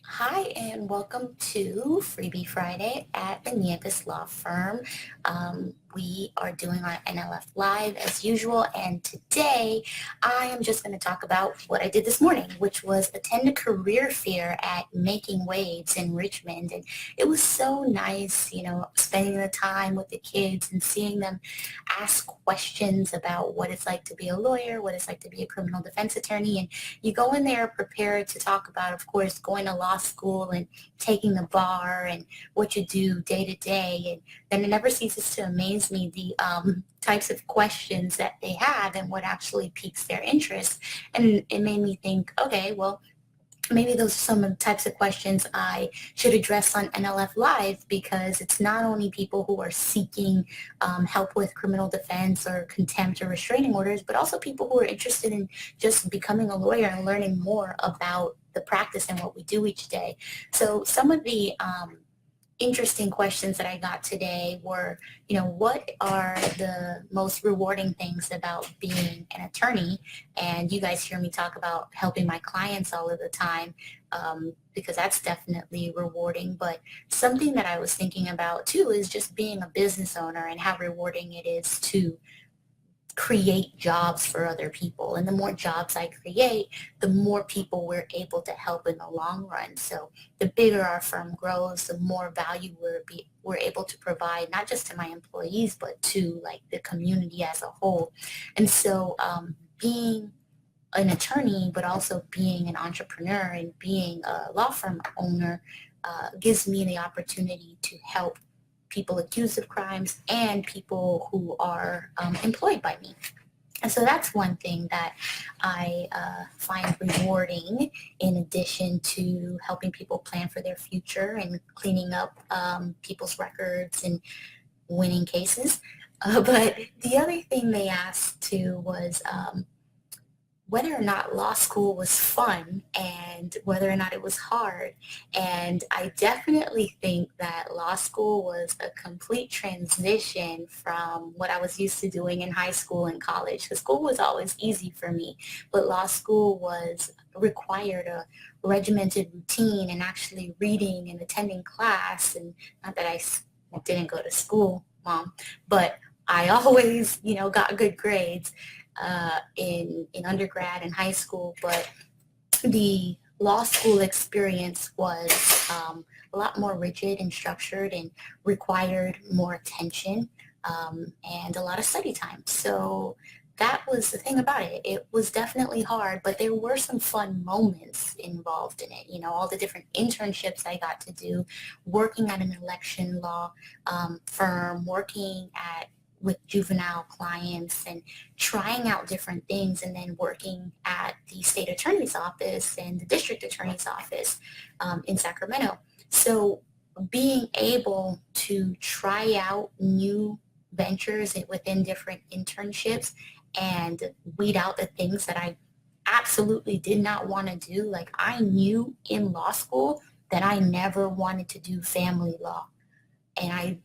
Hi, and welcome to Freebie Friday at the Nieves Law Firm. We are doing our NLF Live as usual, and today I am just going to talk about what I did this morning, which was attend a career fair at Making Waves in Richmond. And it was so nice, spending the time with the kids and seeing them ask questions about what it's like to be a lawyer, what it's like to be a criminal defense attorney, and you go in there prepared to talk about, of course, going to law school and taking the bar and what you do day to day. And then it never ceases to amaze me the types of questions that they have and what actually piques their interest. And it made me think, okay, well, maybe those are some of the types of questions I should address on NLF Live, because it's not only people who are seeking help with criminal defense or contempt or restraining orders, but also people who are interested in just becoming a lawyer and learning more about the practice and what we do each day. So some of the interesting questions that I got today were, what are the most rewarding things about being an attorney? And you guys hear me talk about helping my clients all of the time, because that's definitely rewarding. But something that I was thinking about too is just being a business owner and how rewarding it is to create jobs for other people. And the more jobs I create, the more people we're able to help in the long run. So the bigger our firm grows, the more value we're able to provide, not just to my employees, but to like the community as a whole. And so being an attorney, but also being an entrepreneur and being a law firm owner gives me the opportunity to help people accused of crimes and people who are employed by me. And so that's one thing that I find rewarding, in addition to helping people plan for their future and cleaning up people's records and winning cases. But the other thing they asked too was whether or not law school was fun and whether or not it was hard. And I definitely think that law school was a complete transition from what I was used to doing in high school and college. Because school was always easy for me, but law school was required a regimented routine and actually reading and attending class. And not that I didn't go to school, Mom, but I always, got good grades in undergrad and high school, but the law school experience was a lot more rigid and structured and required more attention and a lot of study time. So that was the thing about it. It was definitely hard, but there were some fun moments involved in it. All the different internships I got to do, working at an election law firm, working at with juvenile clients and trying out different things, and then working at the state attorney's office and the district attorney's office in Sacramento. So being able to try out new ventures within different internships and weed out the things that I absolutely did not want to do. Like, I knew in law school that I never wanted to do family law. And I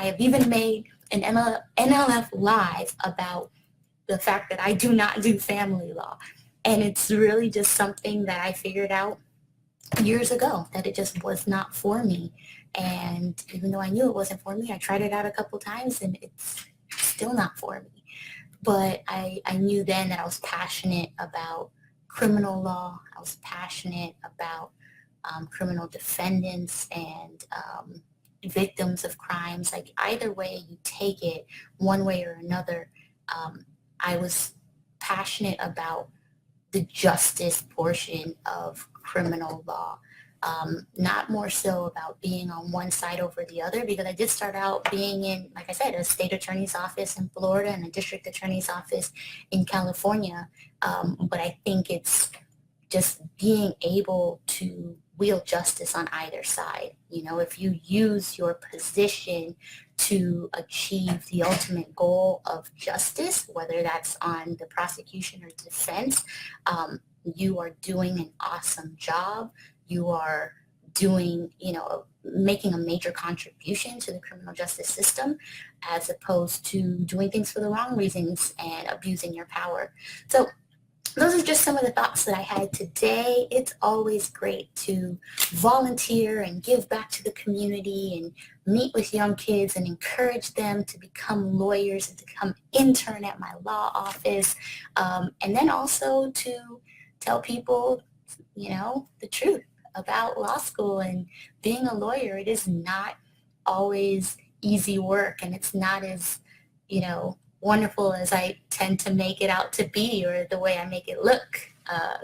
have even made an NLF live about the fact that I do not do family law. And it's really just something that I figured out years ago, that it just was not for me. And even though I knew it wasn't for me, I tried it out a couple times and it's still not for me. But I knew then that I was passionate about criminal law. I was passionate about criminal defendants and victims of crimes. Like, either way you take it, one way or another, I was passionate about the justice portion of criminal law. Not more so about being on one side over the other, because I did start out being in, like I said, a state attorney's office in Florida and a district attorney's office in California. But I think it's just being able to wield justice on either side. If you use your position to achieve the ultimate goal of justice, whether that's on the prosecution or defense, you are doing an awesome job. You are doing, making a major contribution to the criminal justice system, as opposed to doing things for the wrong reasons and abusing your power. So those are just some of the thoughts that I had today. It's always great to volunteer and give back to the community and meet with young kids and encourage them to become lawyers and to come intern at my law office. And then also to tell people, the truth about law school and being a lawyer. It is not always easy work, and it's not as, wonderful as I tend to make it out to be or the way I make it look.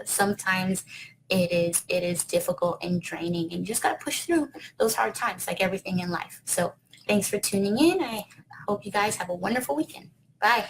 Sometimes it is difficult and draining, and you just got to push through those hard times like everything in life. So thanks for tuning in. I hope you guys have a wonderful weekend. Bye.